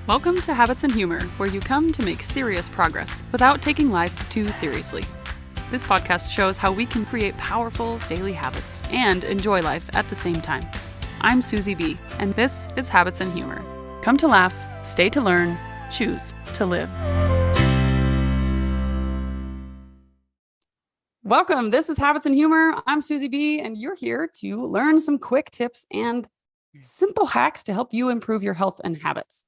Welcome to Habits and Humor, where you come to make serious progress without taking life too seriously. This podcast shows how we can create powerful daily habits and enjoy life at the same time. I'm Susie B, and this is Habits and Humor. Come to laugh, stay to learn, choose to live. Welcome. This is Habits and Humor. I'm Susie B, and you're here to learn some quick tips and simple hacks to help you improve your health and habits.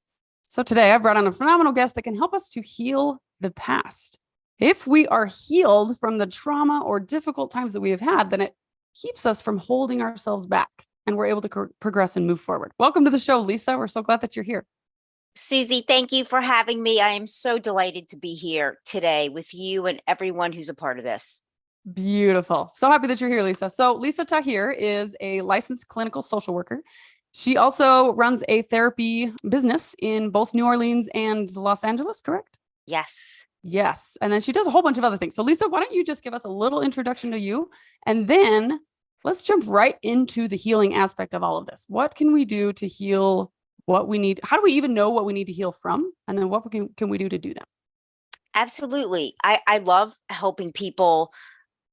So today I've brought on a phenomenal guest that can help us to heal the past. If we are healed from the trauma or difficult times that we have had, then it keeps us from holding ourselves back and we're able to progress and move forward. Welcome to the show, Lisa. We're so glad that you're here. Susie, thank you for having me. I am so delighted to be here today with you and everyone who's a part of this. Beautiful. So happy that you're here, Lisa. So Lisa Tahir is a licensed clinical social worker. She also runs a therapy business in both New Orleans and Los Angeles, correct? Yes. Yes. And then she does a whole bunch of other things. So Lisa, why don't you just give us a little introduction to you? And then let's jump right into the healing aspect of all of this. What can we do to heal what we need? How do we even know what we need to heal from? And then what can we do to do that? Absolutely. I love helping people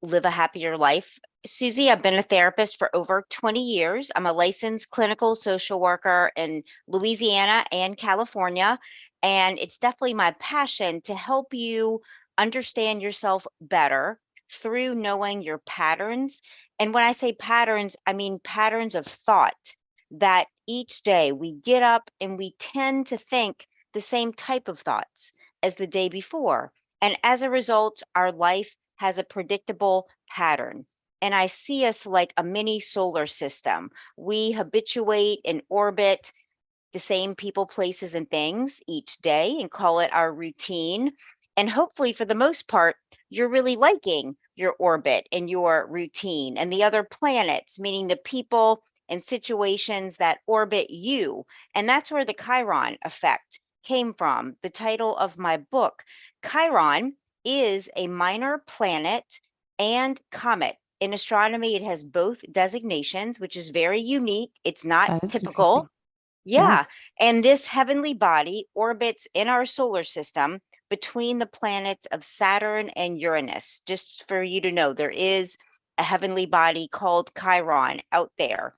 live a happier life. Susie, I've been a therapist for over 20 years. I'm a licensed clinical social worker in Louisiana and California. And it's definitely my passion to help you understand yourself better through knowing your patterns. And when I say patterns, I mean patterns of thought that each day we get up and we tend to think the same type of thoughts as the day before. And as a result, our life has a predictable pattern. And I see us like a mini solar system. We habituate and orbit the same people, places, and things each day and call it our routine. And hopefully, for the most part, you're really liking your orbit and your routine and the other planets, meaning the people and situations that orbit you. And that's where the Chiron effect came from. The title of my book, Chiron, is a minor planet and comet. In astronomy, it has both designations, which is very unique. It's not That is typical. Yeah. And this heavenly body orbits in our solar system between the planets of Saturn and Uranus. Just for you to know, there is a heavenly body called Chiron out there.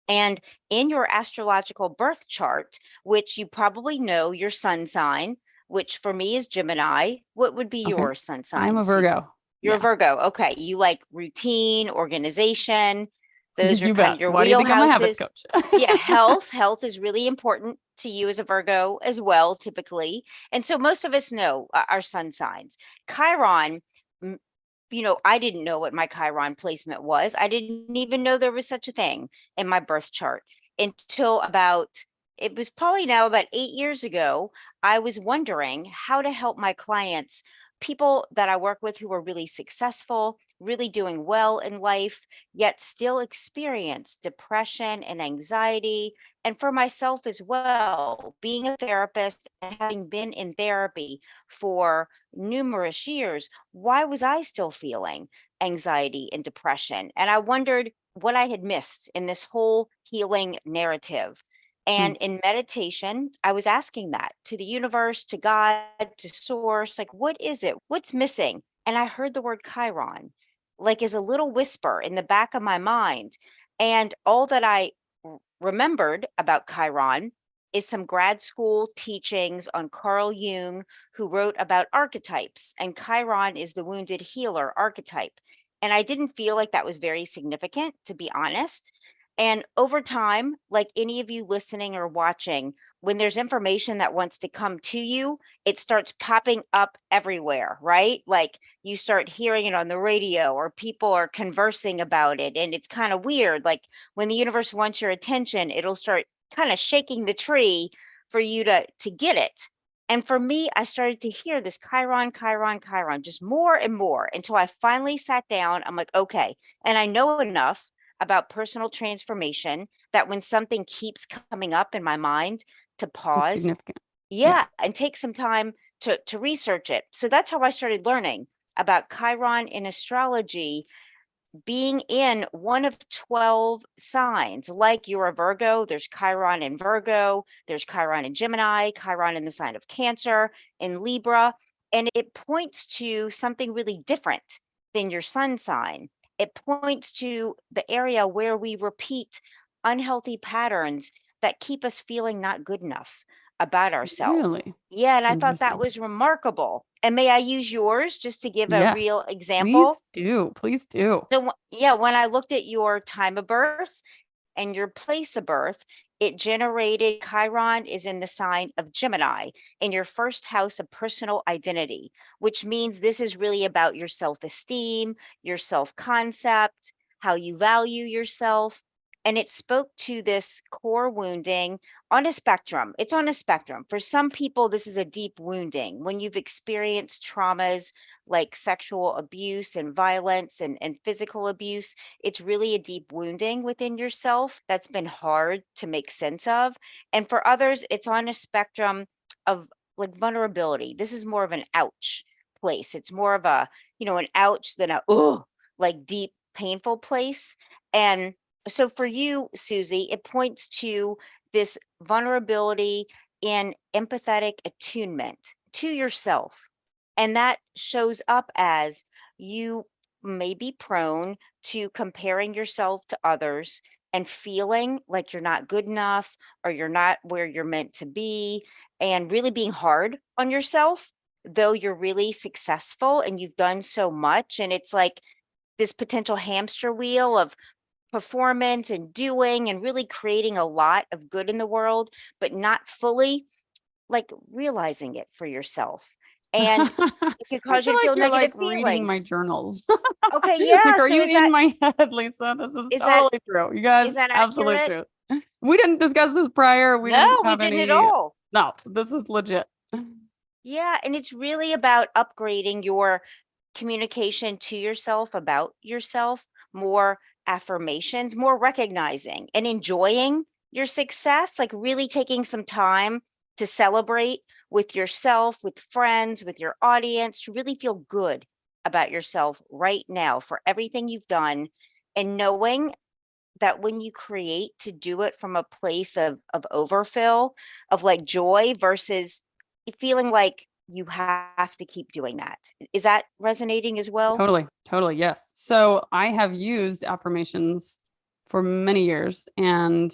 And in your astrological birth chart, which you probably know your sun sign, which for me is Gemini, what would be your sun sign? I'm a Virgo. You're a Virgo. Okay. You like routine, organization. Those are You kind bet. of your Why do you think I'm a habits wheelhouses. coach? Yeah, health. Health is really important to you as a Virgo as well, typically. And so most of us know our sun signs. Chiron, I didn't know what my Chiron placement was. I didn't even know there was such a thing in my birth chart until it was probably now about 8 years ago. I was wondering how to help my clients, people that I work with who are really successful, really doing well in life, yet still experience depression and anxiety. And for myself as well, being a therapist and having been in therapy for numerous years, why was I still feeling anxiety and depression? And I wondered what I had missed in this whole healing narrative. And in meditation, I was asking that to the universe, to God, to source, like, what is it? What's missing? And I heard the word Chiron, like as a little whisper in the back of my mind. And all that I remembered about Chiron is some grad school teachings on Carl Jung, who wrote about archetypes. And Chiron is the wounded healer archetype. And I didn't feel like that was very significant, to be honest. And over time, like any of you listening or watching, when there's information that wants to come to you, it starts popping up everywhere, right? Like you start hearing it on the radio or people are conversing about it. And it's kind of weird. Like when the universe wants your attention, it'll start kind of shaking the tree for you to get it. And for me, I started to hear this Chiron, Chiron, Chiron, just more and more until I finally sat down. I'm like, okay. And I know enough about personal transformation that when something keeps coming up in my mind, to pause. It's significant. Yeah, and take some time to research it. So that's how I started learning about Chiron in astrology being in one of 12 signs, like you're a Virgo, there's Chiron in Virgo, there's Chiron in Gemini, Chiron in the sign of Cancer, in Libra, and it points to something really different than your sun sign. It points to the area where we repeat unhealthy patterns that keep us feeling not good enough about ourselves. Really Yeah, and I thought that interesting. was remarkable. And may I use yours just to give a real Yes, example? please do. Please do. So, yeah, when I looked at your time of birth and your place of birth, it generated Chiron is in the sign of Gemini in your first house of personal identity, which means this is really about your self esteem, your self concept, how you value yourself. And it spoke to this core wounding on a spectrum. It's on a spectrum. For some people, this is a deep wounding when you've experienced traumas like sexual abuse and violence and physical abuse. It's really a deep wounding within yourself that's been hard to make sense of. And for others, it's on a spectrum of like vulnerability. This is more of an ouch place. It's more of a, an ouch than a, oh, like deep, painful place. And so for you, Susie, it points to this vulnerability in empathetic attunement to yourself. And that shows up as you may be prone to comparing yourself to others and feeling like you're not good enough or you're not where you're meant to be, and really being hard on yourself, though you're really successful and you've done so much. And it's like this potential hamster wheel of performance and doing and really creating a lot of good in the world, but not fully like realizing it for yourself. And it could I cause you feel to like feel you're like negative reading my feelings. journals. Okay, yeah. Like, are So you in my head, Lisa? This is is that totally true. You guys, is that absolute accurate? truth. We didn't discuss this prior. We No, didn't we have didn't at any. all. No, this is legit. Yeah, and it's really about upgrading your communication to yourself about yourself, more affirmations, more recognizing and enjoying your success, like really taking some time to celebrate with yourself, with friends, with your audience, to really feel good about yourself right now for everything you've done, and knowing that when you create, to do it from a place of overfill, of like joy versus feeling like you have to keep doing that. Is that resonating as well? Totally, totally. Yes. So I have used affirmations for many years, and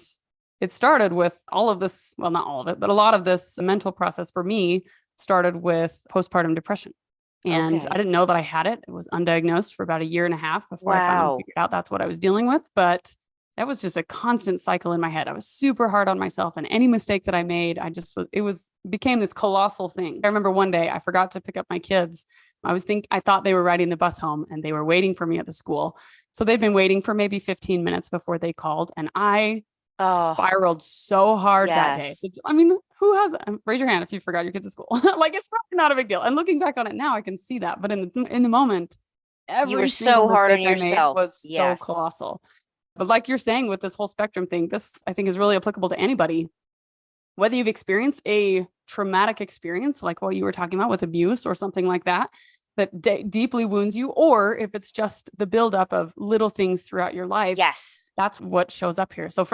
it started with all of this. Well, not all of it, but a lot of this mental process for me started with postpartum depression. And I Okay. didn't know that I had it. It was undiagnosed for about a year and a half before I finally Wow. figured out that's what I was dealing with. But that was just a constant cycle in my head. I was super hard on myself, and any mistake that I made, became this colossal thing. I remember one day I forgot to pick up my kids. I thought they were riding the bus home and they were waiting for me at the school. So they'd been waiting for maybe 15 minutes before they called, and I Oh, spiraled so hard that day. yes. I mean, who has raise your hand if you forgot your kids at school? Like, it's probably not a big deal. And looking back on it now, I can see that. But in the moment, You were every single so hard mistake on I made yourself. was so Yes. colossal. But like you're saying with this whole spectrum thing, this I think is really applicable to anybody, whether you've experienced a traumatic experience like what you were talking about with abuse or something like that, that deeply wounds you, or if it's just the buildup of little things throughout your life. Yes. That's what shows up here. So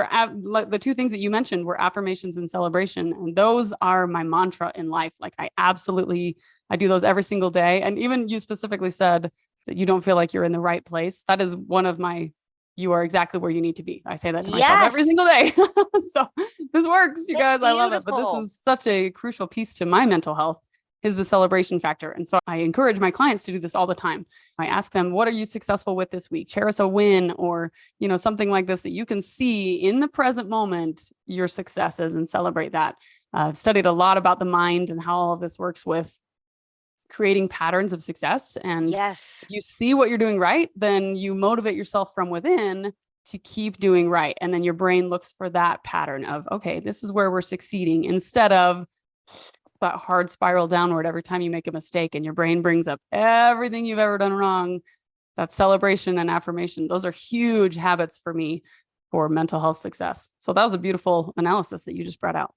like the two things that you mentioned were affirmations and celebration, and those are my mantra in life. Like, I do those every single day. And even you specifically said that you don't feel like you're in the right place. That is one of my, you are exactly where you need to be. I say that to myself every Yes. single day. So this works, you That's guys. I love it. But this beautiful. is such a crucial piece to my mental health, is the celebration factor. And so I encourage my clients to do this all the time. I ask them, what are you successful with this week? Share us a win, or, something like this that you can see in the present moment, your successes, and celebrate that. I've studied a lot about the mind and how all of this works with creating patterns of success. And Yes. if you see what you're doing right, then you motivate yourself from within to keep doing right. And then your brain looks for that pattern of, okay, this is where we're succeeding, instead of that hard spiral downward every time you make a mistake and your brain brings up everything you've ever done wrong. That celebration and affirmation, those are huge habits for me for mental health success. So that was a beautiful analysis that you just brought out.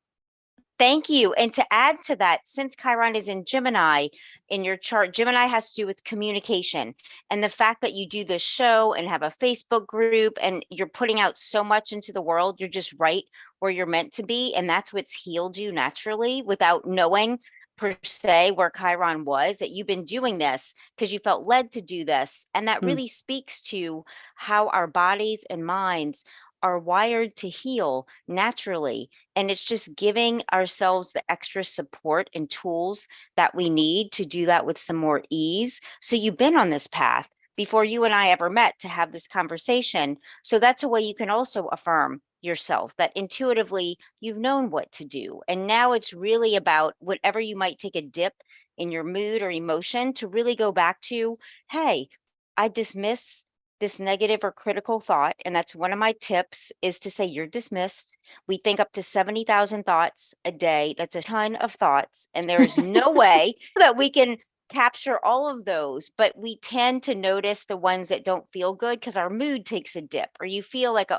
Thank you. And to add to that, since Chiron is in Gemini in your chart, Gemini has to do with communication. And the fact that you do this show and have a Facebook group and you're putting out so much into the world, you're just right where you're meant to be. And that's what's healed you naturally without knowing per se where Chiron was, that you've been doing this because you felt led to do this. And that Mm, really speaks to how our bodies and minds are wired to heal naturally. And it's just giving ourselves the extra support and tools that we need to do that with some more ease. So you've been on this path before you and I ever met to have this conversation. So that's a way you can also affirm yourself that intuitively you've known what to do. And now it's really about whatever you might take a dip in your mood or emotion to really go back to, hey, I dismiss this negative or critical thought. And that's one of my tips is to say, you're dismissed. We think up to 70,000 thoughts a day. That's a ton of thoughts. And there is no way that we can capture all of those, but we tend to notice the ones that don't feel good because our mood takes a dip, or you feel like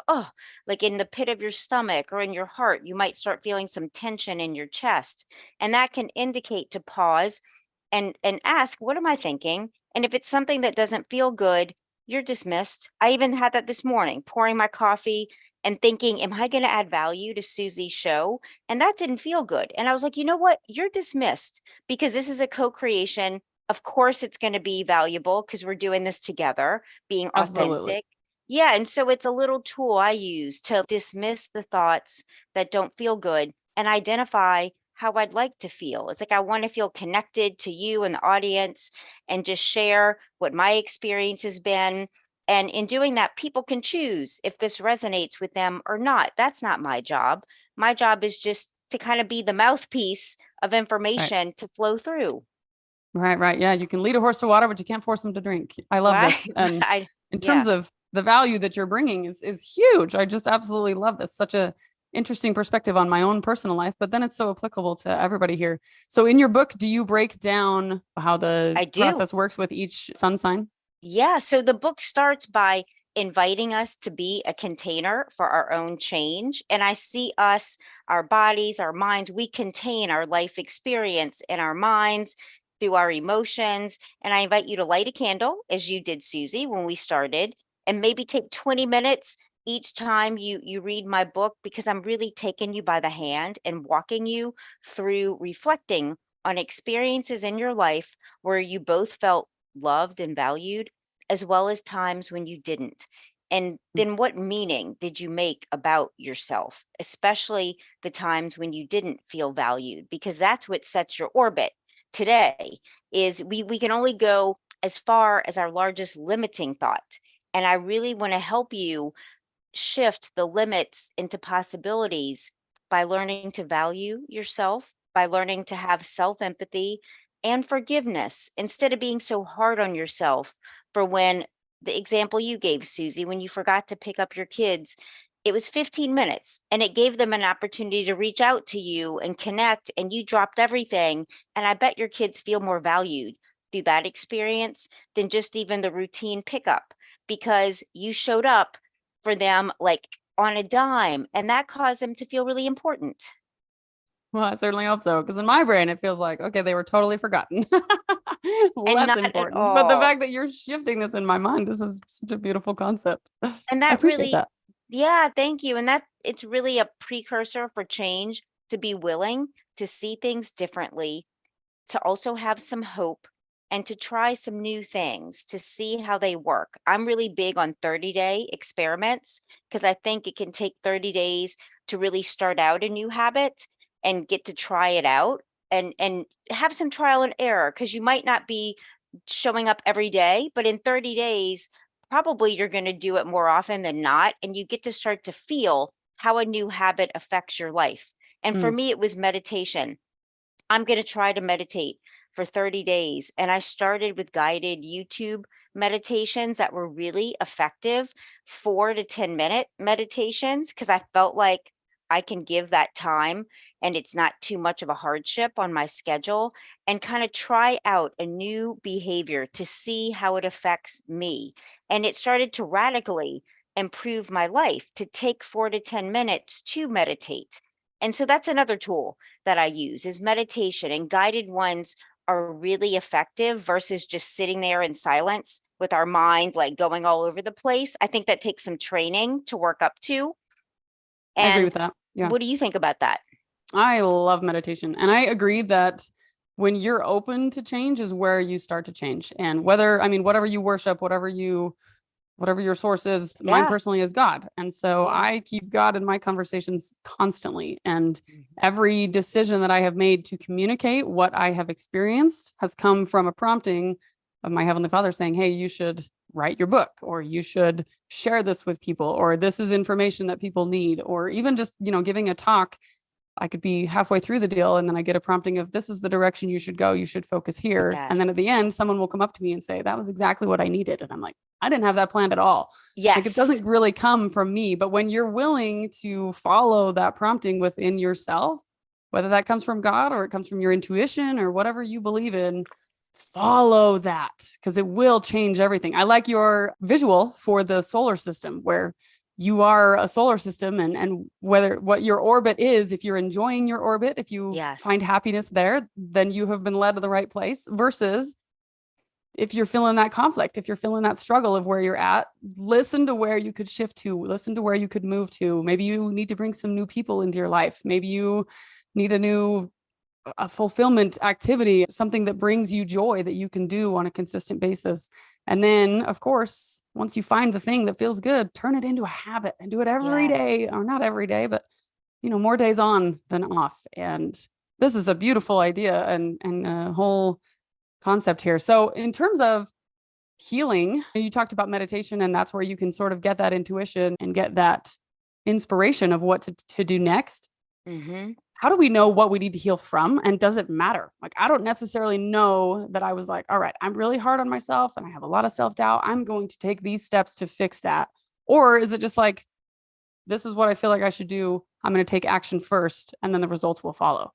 like in the pit of your stomach or in your heart, you might start feeling some tension in your chest. And that can indicate to pause and ask, what am I thinking? And if it's something that doesn't feel good, you're dismissed. I even had that this morning, pouring my coffee and thinking, am I going to add value to Susie's show? And that didn't feel good. And I was like, you know what? You're dismissed because this is a co creation. Of course, it's going to be valuable because we're doing this together, being absolutely. authentic. Yeah. And so it's a little tool I use to dismiss the thoughts that don't feel good and identify how I'd like to feel. It's like I want to feel connected to you and the audience and just share what my experience has been. And in doing that, people can choose if this resonates with them or not. That's not my job. My job is just to kind of be the mouthpiece of Right. information to flow through. Right, right. Yeah, you can lead a horse to water, but you can't force them to drink. I love Right. this. And in terms Yeah. of the value that you're bringing is huge. I just absolutely love this. Such a interesting perspective on my own personal life, but then it's so applicable to everybody here. So in your book, do you break down how the I do. process works with each sun sign? Yeah. So the book starts by inviting us to be a container for our own change. And I see us, our bodies, our minds, we contain our life experience in our minds through our emotions. And I invite you to light a candle, as you did, Susie, when we started, and maybe take 20 minutes each time you read my book, because I'm really taking you by the hand and walking you through reflecting on experiences in your life where you both felt loved and valued, as well as times when you didn't. And then what meaning did you make about yourself, especially the times when you didn't feel valued? Because that's what sets your orbit today is we can only go as far as our largest limiting thought. And I really want to help you shift the limits into possibilities by learning to value yourself, by learning to have self empathy and forgiveness instead of being so hard on yourself for when the example you gave, Susie, when you forgot to pick up your kids. It was 15 minutes and it gave them an opportunity to reach out to you and connect, and you dropped everything. And I bet your kids feel more valued through that experience than just even the routine pickup because you showed up for them like on a dime, and that caused them to feel really important. Well, I certainly hope so. Because in my brain, it feels like, okay, they were totally forgotten. And Less not at important. But the all. fact that you're shifting this in my mind, this is such a beautiful concept. I And that appreciate really, that. yeah, thank you. And that it's really a precursor for change, to be willing to see things differently, to also have some hope, and to try some new things to see how they work. I'm really big on 30-day experiments because I think it can take 30 days to really start out a new habit and get to try it out and have some trial and error, because you might not be showing up every day, but in 30 days probably you're going to do it more often than not, and you get to start to feel how a new habit affects your life. And for Mm. me it was meditation. I'm going to try to meditate for 30 days. And I started with guided YouTube meditations that were really effective, 4 to 10 minute meditations, because I felt like I can give that time and it's not too much of a hardship on my schedule, and kind of try out a new behavior to see how it affects me. And it started to radically improve my life to take 4 to 10 minutes to meditate. And so that's another tool that I use is meditation, and guided ones are really effective versus just sitting there in silence with our mind like going all over the place. I think that takes some training to work up to. I agree And with that. Yeah. what do you think about that? I love meditation. And I agree that when you're open to change is where you start to change. And whether, I mean, whatever you worship, whatever your source is, mine Yeah. personally is God. And so Yeah. I keep God in my conversations constantly. And Mhm. every decision that I have made to communicate what I have experienced has come from a prompting of my Heavenly Father saying, hey, you should write your book, or you should share this with people, or this is information that people need, or even just, giving a talk. I could be halfway through the deal and then I get a prompting of this is the direction you should go. You should focus here. And Yes. then at the end, someone will come up to me and say, that was exactly what I needed. And I'm like, I didn't have that planned at all. Like, it Yes. doesn't really come from me. But when you're willing to follow that prompting within yourself, whether that comes from God or it comes from your intuition or whatever you believe in, follow that because it will change everything. I like your visual for the solar system where you are a solar system, and whether what your orbit is, if you're enjoying your orbit, if you find Yes. happiness there, then you have been led to the right place, versus if you're feeling that conflict, if you're feeling that struggle of where you're at, listen to where you could shift to, listen to where you could move to. Maybe you need to bring some new people into your life. Maybe you need a fulfillment activity, something that brings you joy that you can do on a consistent basis. And then, of course, once you find the thing that feels good, turn it into a habit and do it every Yes. day, or not every day, but more days on than off. And this is a beautiful idea and a whole concept here. So in terms of healing, you talked about meditation, and that's where you can sort of get that intuition and get that inspiration of what to do next. Mm-hmm. How do we know what we need to heal from? And does it matter? Like, I don't necessarily know that I was like, all right, I'm really hard on myself and I have a lot of self-doubt. I'm going to take these steps to fix that. Or is it just like, this is what I feel like I should do. I'm going to take action first and then the results will follow.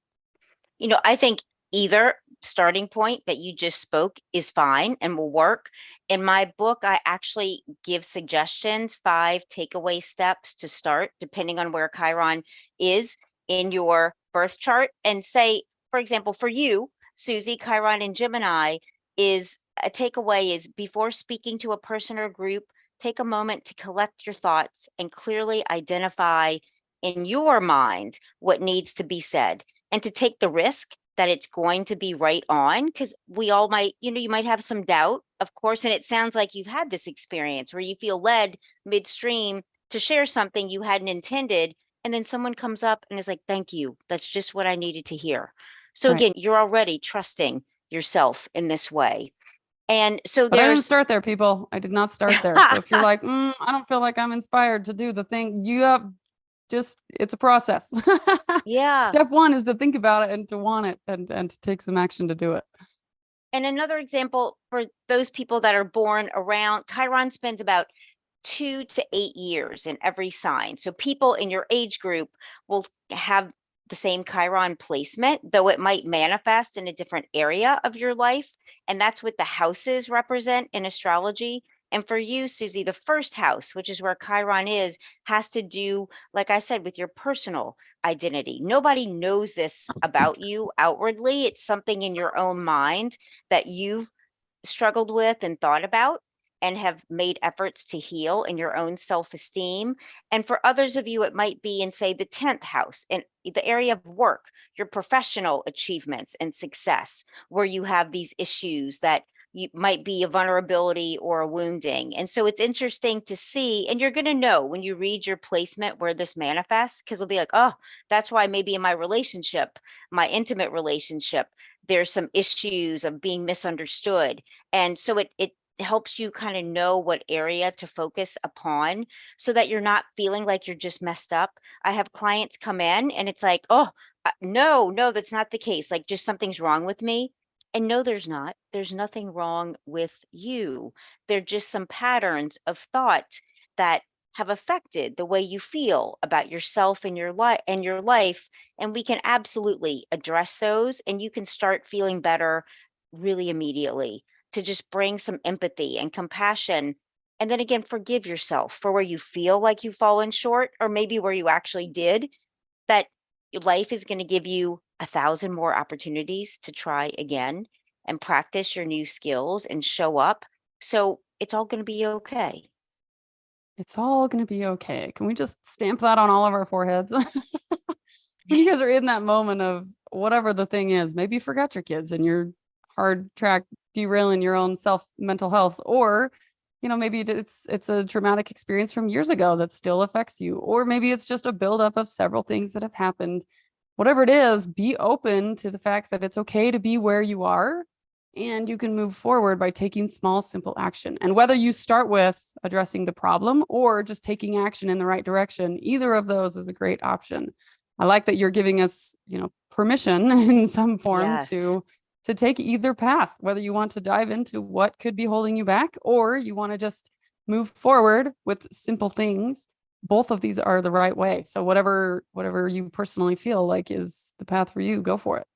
I think either starting point that you just spoke is fine and will work. In my book, I actually give suggestions, 5 takeaway steps to start, depending on where Chiron is in your birth chart. And say, for example, for you, Susie, Chiron in Gemini is a takeaway is before speaking to a person or group, take a moment to collect your thoughts and clearly identify in your mind what needs to be said, and to take the risk that it's going to be right on, because we all might, you might have some doubt, of course. And it sounds like you've had this experience where you feel led midstream to share something you hadn't intended. And then someone comes up and is like, thank you. That's just what I needed to hear. So Right. again, you're already trusting yourself in this way. And so But I didn't there's, start there, people. I did not start there. So if you're like, I don't feel like I'm inspired to do the thing, you have it's a process. yeah. Step one is to think about it and to want it and to take some action to do it. And another example for those people that are born around, Chiron spends about 2 to 8 years in every sign. So people in your age group will have the same Chiron placement, though it might manifest in a different area of your life. And that's what the houses represent in astrology. And for you, Susie, the first house, which is where Chiron is, has to do, like I said, with your personal identity. Nobody knows this about you outwardly. It's something in your own mind that you've struggled with and thought about and have made efforts to heal in your own self-esteem. And for others of you, it might be in, say, the 10th house, in the area of work, your professional achievements and success, where you have these issues that you might be a vulnerability or a wounding. And so it's interesting to see, and you're going to know when you read your placement where this manifests, because it'll be like, oh, that's why maybe in my relationship, my intimate relationship, there's some issues of being misunderstood. And so it helps you kind of know what area to focus upon so that you're not feeling like you're just messed up. I have clients come in and it's like, oh, no, that's not the case. Like, just something's wrong with me. And no, there's not. There's nothing wrong with you. They're just some patterns of thought that have affected the way you feel about yourself and your life. And we can absolutely address those, and you can start feeling better really immediately, to just bring some empathy and compassion. And then again, forgive yourself for where you feel like you've fallen short, or maybe where you actually did, that Your life is going to give you 1,000 more opportunities to try again and practice your new skills and show up. So it's all going to be okay. It's all going to be okay. Can we just stamp that on all of our foreheads? When you guys are in that moment of whatever the thing is, maybe you forgot your kids and you're hard track derailing your own self mental health, or maybe it's a traumatic experience from years ago that still affects you, or maybe it's just a buildup of several things that have happened. Whatever it is, be open to the fact that it's okay to be where you are, and you can move forward by taking small, simple action. And whether you start with addressing the problem or just taking action in the right direction, either of those is a great option. I like that you're giving us, permission in some form Yes. to take either path, whether you want to dive into what could be holding you back or you want to just move forward with simple things. Both of these are the right way. So whatever you personally feel like is the path for you, go for it.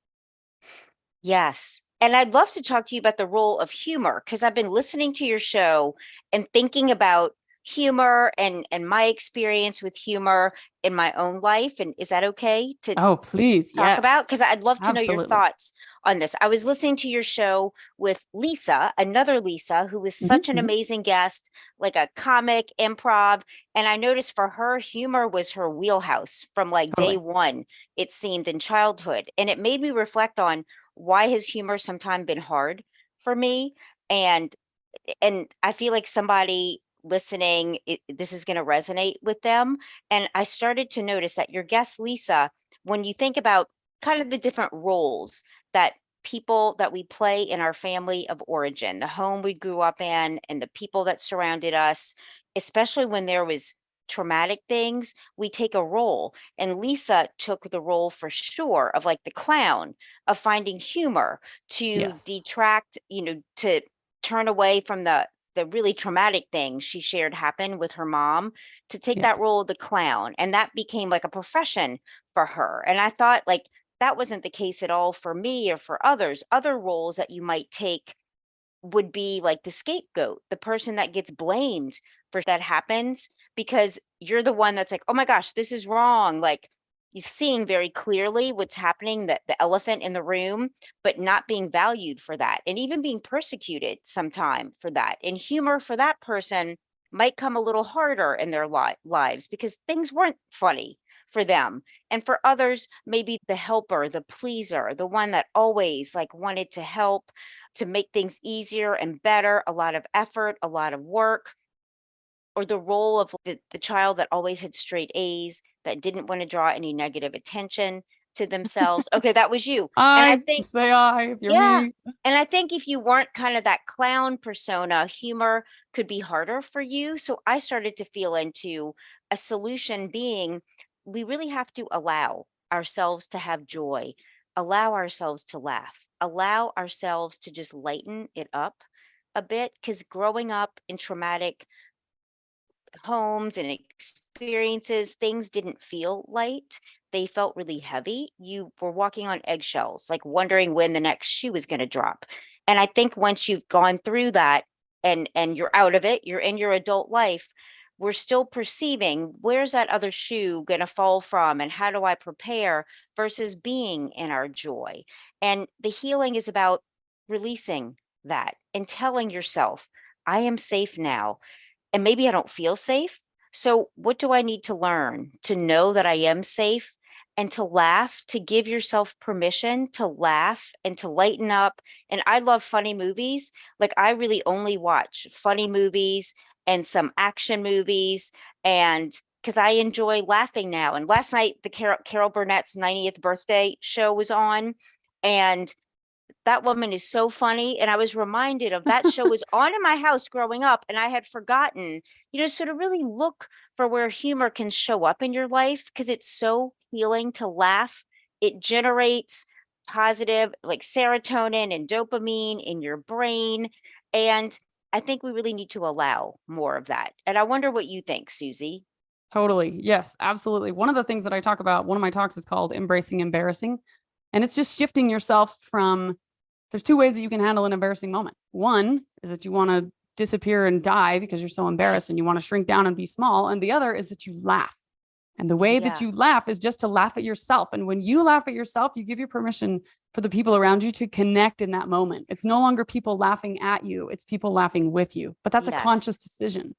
Yes. And I'd love to talk to you about the role of humor, because I've been listening to your show and thinking about humor and my experience with humor in my own life. And is that okay to Oh, please. talk about? Yes, Because I'd love to know your absolutely. thoughts on this. I was listening to your show with Lisa, another Lisa, who was Mhm, such an mhm. amazing guest, like a comic, improv. And I noticed for her, humor was her wheelhouse from like day Totally. one, it seemed, in childhood. And it made me reflect on why has humor sometimes been hard for me. And I feel like somebody listening, this is going to resonate with them. And I started to notice that your guest, Lisa, when you think about kind of the different roles that people that we play in our family of origin, the home we grew up in, and the people that surrounded us, especially when there was traumatic things, we take a role. And Lisa took the role for sure of like the clown, of finding humor to Yes. detract, to turn away from the really traumatic thing she shared happened with her mom, to take that Yes. role of the clown. And that became like a profession for her. And I thought, like, that wasn't the case at all for me or for others. Other roles that you might take would be like the scapegoat, the person that gets blamed for that happens, because you're the one that's like, oh my gosh, this is wrong. Like, you're seeing very clearly what's happening, that the elephant in the room, but not being valued for that, and even being persecuted sometime for that. And humor for that person might come a little harder in their lives because things weren't funny for them. And for others, maybe the helper, the pleaser, the one that always like wanted to help, to make things easier and better, a lot of effort, a lot of work, or the role of the child that always had straight A's, that didn't want to draw any negative attention to themselves. Okay, that was you. And I I think, say I if you're yeah. me. And I think if you weren't kind of that clown persona, humor could be harder for you. So I started to feel into a solution being, we really have to allow ourselves to have joy, allow ourselves to laugh, allow ourselves to just lighten it up a bit. Because growing up in traumatic homes and experiences, things didn't feel light. They felt really heavy. You were walking on eggshells, like wondering when the next shoe is going to drop. And I think once you've gone through that and you're out of it, you're in your adult life, we're still perceiving, where's that other shoe going to fall from and how do I prepare, versus being in our joy. And the healing is about releasing that and telling yourself, I am safe now, and maybe I don't feel safe. So, what do I need to learn to know that I am safe, and to laugh, to give yourself permission to laugh and to lighten up? And I love funny movies. Like, I really only watch funny movies and some action movies. And because I enjoy laughing now. And last night, the Carol Burnett's 90th birthday show was on. And that woman is so funny. And I was reminded of that show was on in my house growing up, and I had forgotten, so to really look for where humor can show up in your life, because it's so healing to laugh. It generates positive, like serotonin and dopamine in your brain. And I think we really need to allow more of that. And I wonder what you think, Susie. Totally. Yes, absolutely. One of the things that I talk about, one of my talks is called Embracing Embarrassing. And it's just shifting yourself from, there's two ways that you can handle an embarrassing moment. One is that you want to disappear and die because you're so embarrassed and you want to shrink down and be small. And the other is that you laugh. And the way that Yeah. you laugh is just to laugh at yourself. And when you laugh at yourself, you give your permission for the people around you to connect in that moment. It's no longer people laughing at you, it's people laughing with you. But that's a Yes. conscious decision.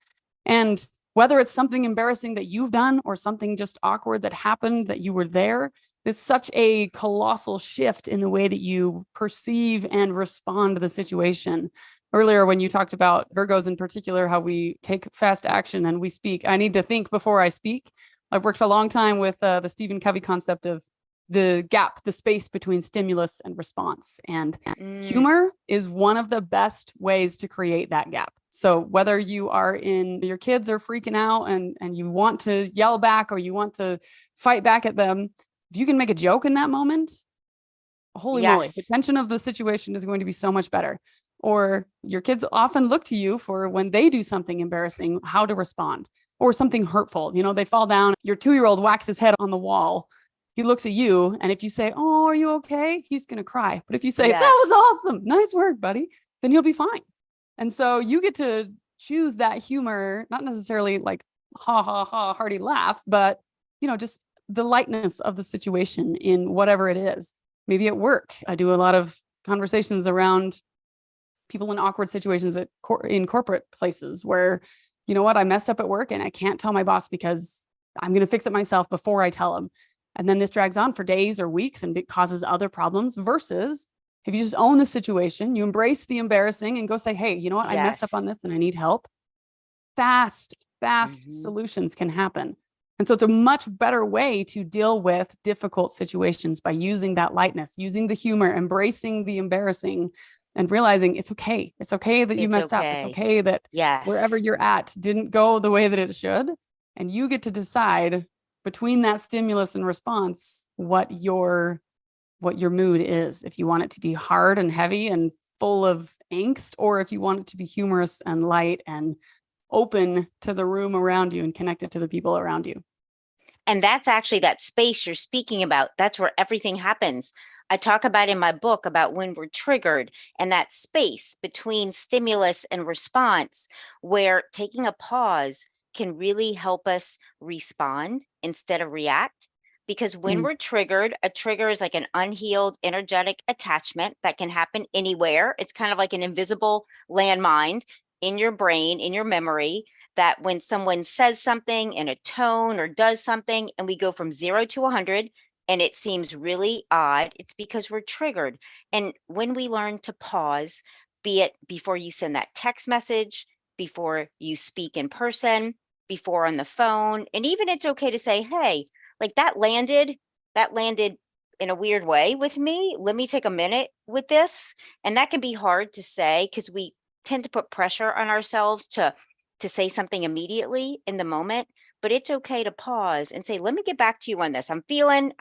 And whether it's something embarrassing that you've done or something just awkward that happened that you were there, there's such a colossal shift in the way that you perceive and respond to the situation. Earlier, when you talked about Virgos in particular, how we take fast action and we speak, I need to think before I speak. I've worked for a long time with the Stephen Covey concept of the gap, the space between stimulus and response. And humor is one of the best ways to create that gap. So whether you are in your kids are freaking out and you want to yell back or you want to fight back at them, if you can make a joke in that moment, holy moly, the tension of the situation is going to be so much better. Or your kids often look to you for when they do something embarrassing, how to respond, or something hurtful. You know, they fall down, your 2-year-old whacks his head on the wall. He looks at you, and if you say, "Oh, are you okay?" he's going to cry. But if you say, "That was awesome, nice work, buddy," then he'll be fine. And so you get to choose that humor, not necessarily like ha ha ha hearty laugh, but you know, just the lightness of the situation in whatever it is. Maybe at work, I do a lot of conversations around people in awkward situations in corporate places where, you know what, I messed up at work and I can't tell my boss because I'm going to fix it myself before I tell him. And then this drags on for days or weeks and it causes other problems versus if you just own the situation, you embrace the embarrassing and go say, "Hey, you know what? I messed up on this and I need help." Fast solutions can happen. And so it's a much better way to deal with difficult situations by using that lightness, using the humor, embracing the embarrassing, and realizing it's okay. It's okay that you messed up. It's okay that wherever you're at didn't go the way that it should. And you get to decide between that stimulus and response what your mood is. If you want it to be hard and heavy and full of angst, or if you want it to be humorous and light and open to the room around you and connected to the people around you. And that's actually that space you're speaking about. That's where everything happens. I talk about in my book about when we're triggered and that space between stimulus and response, where taking a pause can really help us respond instead of react. Because when we're triggered, a trigger is like an unhealed energetic attachment that can happen anywhere. It's kind of like an invisible landmine in your brain, in your memory, that when someone says something in a tone or does something and we go from 0 to 100 and it seems really odd, it's because we're triggered. And when we learn to pause, be it before you send that text message, before you speak in person, before on the phone, and even it's okay to say, "Hey, like that landed in a weird way with me. Let me take a minute with this." And that can be hard to say because we tend to put pressure on ourselves to say something immediately in the moment, but it's okay to pause and say, "Let me get back to you on this. I'm feeling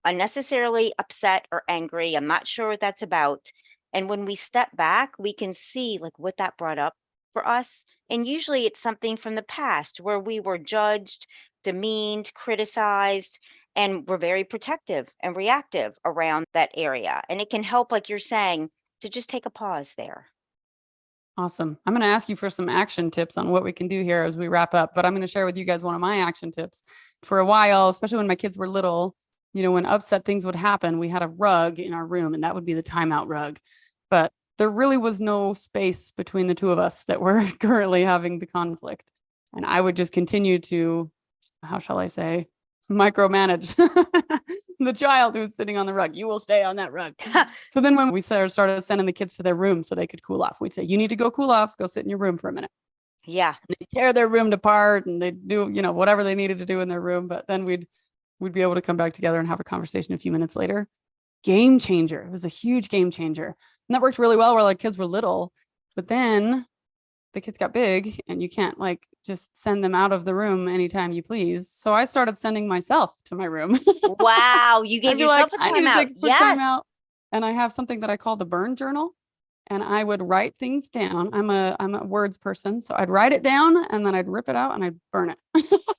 unnecessarily upset or angry. I'm not sure what that's about." And when we step back, we can see like what that brought up for us. And usually it's something from the past where we were judged, demeaned, criticized, and we're very protective and reactive around that area. And it can help, like you're saying, to just take a pause there. Awesome. I'm going to ask you for some action tips on what we can do here as we wrap up, but I'm going to share with you guys one of my action tips. For a while, especially when my kids were little, you know, when upset things would happen, we had a rug in our room and that would be the timeout rug. But there really was no space between the two of us that were currently having the conflict. And I would just continue to, how shall I say, micromanage the child who's sitting on the rug. "You will stay on that rug." So then when we started sending the kids to their room so they could cool off, we'd say, "You need to go cool off, go sit in your room for a minute." Yeah. And they tear their room apart and they do, you know, whatever they needed to do in their room. But then we'd be able to come back together and have a conversation a few minutes later. Game changer. It was a huge game changer. And that worked really well while our kids were little. But then the kids got big and you can't like just send them out of the room anytime you please. So I started sending myself to my room. Wow. You gave yourself a timeout. Yes. And I have something that I call the burn journal. And I would write things down. I'm a words person. So I'd write it down and then I'd rip it out and I'd burn it.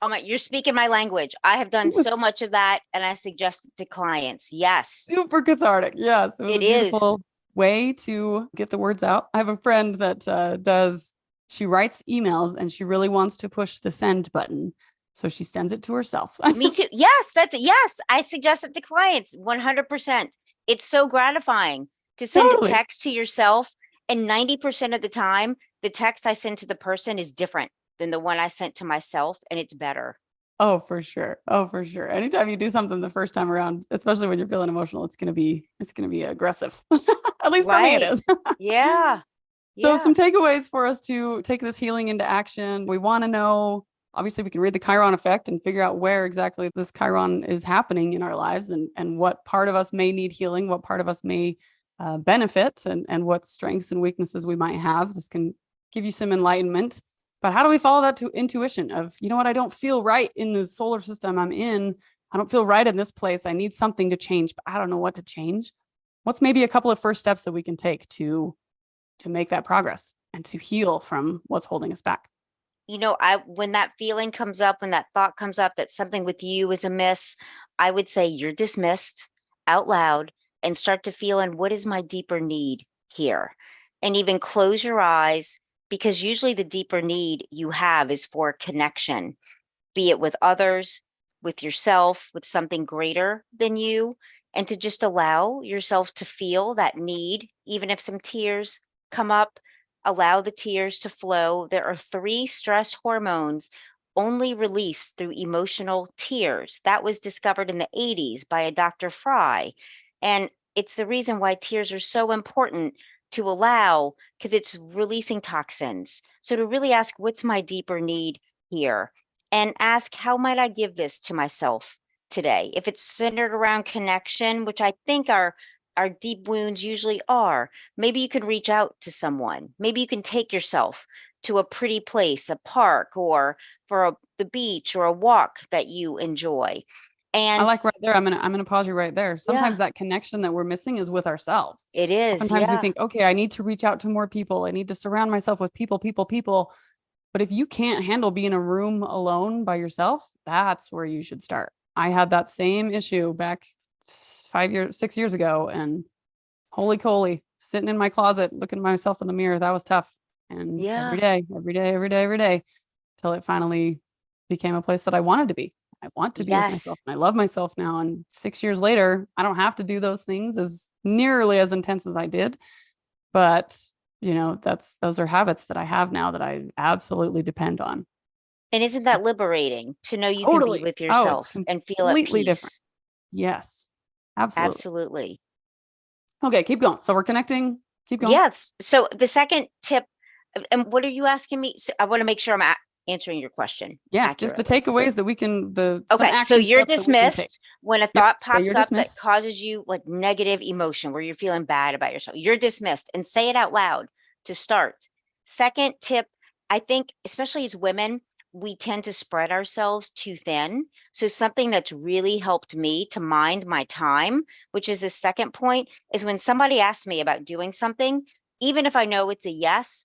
Oh my, you're speaking my language. I have done so much of that and I suggest it to clients. Yes. Super cathartic. Yes. It was It a beautiful way to get the words out. I have a friend that she writes emails and she really wants to push the send button. So she sends it to herself. Me too. Yes, yes. I suggest it to clients 100%. It's so gratifying to send a Totally. text to yourself. And 90% of the time, the text I send to the person is different than the one I sent to myself, and it's better. Oh, for sure. Oh, for sure. Anytime you do something the first time around, especially when you're feeling emotional, it's gonna be aggressive. At least for me, it Right. is. Yeah. So Yeah. some takeaways for us to take this healing into action. We want to know, obviously we can read the Chiron effect and figure out where exactly this Chiron is happening in our lives and what part of us may need healing, what part of us may benefit and what strengths and weaknesses we might have. This can give you some enlightenment. But how do we follow that to intuition of, you know what, I don't feel right in the solar system I'm in. I don't feel right in this place. I need something to change, but I don't know what to change. What's maybe a couple of first steps that we can take to make that progress and to heal from what's holding us back? When that feeling comes up, when that thought comes up that something with you is amiss, I would say you're dismissed out loud and start to feel in what is my deeper need here? And even close your eyes, because usually the deeper need you have is for connection, be it with others, with yourself, with something greater than you, and to just allow yourself to feel that need, even if some tears come up, allow the tears to flow. There are three stress hormones only released through emotional tears. That was discovered in the 80s by a Dr. Fry. And it's the reason why tears are so important to allow, because it's releasing toxins. So to really ask, what's my deeper need here? And ask, how might I give this to myself today? If it's centered around connection, which I think our deep wounds usually are, maybe you can reach out to someone. Maybe you can take yourself to a pretty place, a park, or the beach, or a walk that you enjoy. I And like right there. I'm gonna pause you right there. yeah, Sometimes that connection that we're missing is with ourselves. it is. Oftentimes we Yeah. think, okay, I need to reach out to more people. I need to surround myself with people, people, people. But if you can't handle being in a room alone by yourself, that's where you should start. I had that same issue back 5 years, 6 years ago, and holy coly, sitting in my closet, looking at myself in the mirror, that was tough. And every Yeah. day, every day, every day, every day, till it finally became a place that I wanted to be. I want to be with Yes. myself and I love myself now. And 6 years later, I don't have to do those things as nearly as intense as I did. But, those are habits that I have now that I absolutely depend on. And isn't that liberating to know you can be Totally. with Oh, it's yourself and feel at completely different. peace? Yes, absolutely. Absolutely. Okay, keep going. So we're connecting. Keep going. Yes. So the second tip, and what are you asking me? So I want to make sure I'm answering your question Yeah, just the accurately. takeaways that we can, some Okay, so action you're steps that we can take. dismissed when a Yep. thought Say pops you're up that dismissed. causes you like negative emotion where you're feeling bad about yourself. You're dismissed, and say it out loud to start. Second tip, I think, especially as women, we tend to spread ourselves too thin. So, something that's really helped me to mind my time, which is the second point, is when somebody asks me about doing something, even if I know it's a yes,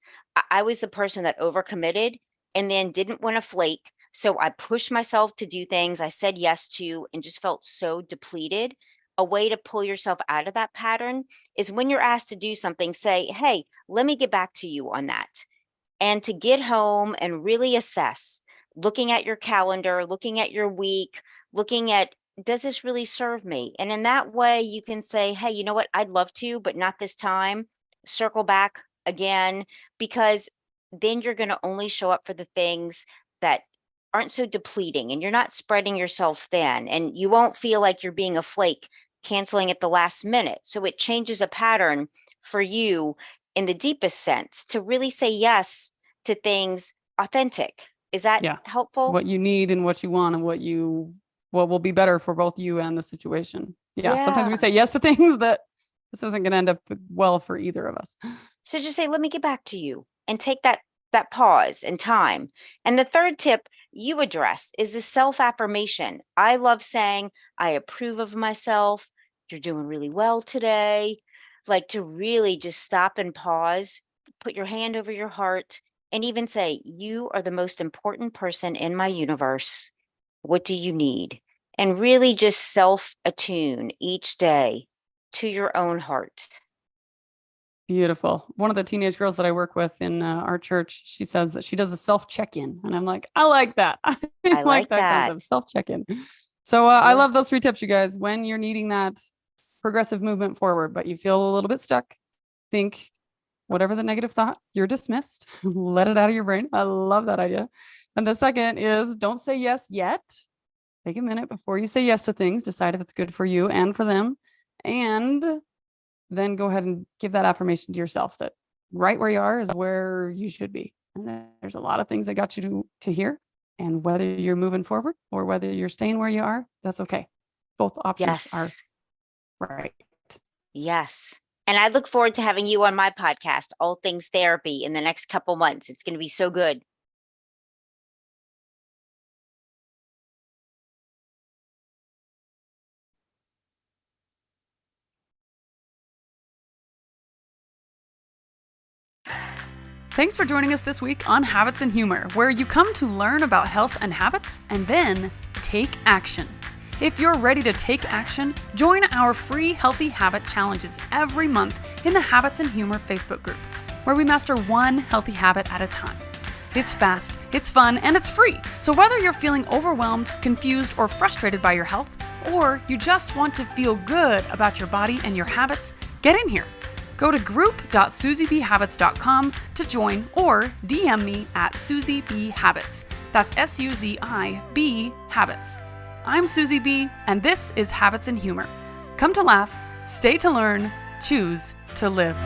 I was the person that overcommitted and then didn't want to flake, so I pushed myself to do things I said yes to and just felt so depleted. A way to pull yourself out of that pattern is when you're asked to do something, say, hey, let me get back to you on that. And to get home and really assess, looking at your calendar, looking at your week, looking at, does this really serve me? And in that way, you can say, hey, you know what? I'd love to, but not this time. Circle back again, because then you're going to only show up for the things that aren't so depleting, and you're not spreading yourself thin, and you won't feel like you're being a flake canceling at the last minute. So it changes a pattern for you in the deepest sense to really say yes to things authentic. Is that Yeah. helpful? What you need and what you want and what will be better for both you and the situation. Yeah. Sometimes we Yeah. say yes to things that this isn't going to end up well for either of us. So just say, let me get back to you, and take that pause and time. And the third tip you addressed is the self-affirmation. I love saying, I approve of myself. You're doing really well today. Like, to really just stop and pause, put your hand over your heart, and even say, you are the most important person in my universe. What do you need? And really just self attune each day to your own heart. Beautiful. One of the teenage girls that I work with in our church, she says that she does a self check-in. And I'm like, I like that. I I like like that that. concept, self check-in. So I Yeah. love those 3 tips, you guys. When you're needing that progressive movement forward, but you feel a little bit stuck, think whatever the negative thought, you're dismissed. Let it out of your brain. I love that idea. And the second is don't say yes yet. Take a minute before you say yes to things. Decide if it's good for you and for them. And then go ahead and give that affirmation to yourself that right where you are is where you should be. And there's a lot of things that got you to here. And whether you're moving forward or whether you're staying where you are, that's okay. Both options Yes. are right. Yes. And I look forward to having you on my podcast, All Things Therapy, in the next couple months. It's going to be so good. Thanks for joining us this week on Habits and Humor, where you come to learn about health and habits and then take action. If you're ready to take action, join our free Healthy Habit Challenges every month in the Habits and Humor Facebook group, where we master one healthy habit at a time. It's fast, it's fun, and it's free. So whether you're feeling overwhelmed, confused, or frustrated by your health, or you just want to feel good about your body and your habits, get in here. Go to group.suziebhabits.com to join or DM me at SuzieBHabits. That's SUZIB Habits. I'm Susie B, and this is Habits and Humor. Come to laugh, stay to learn, choose to live.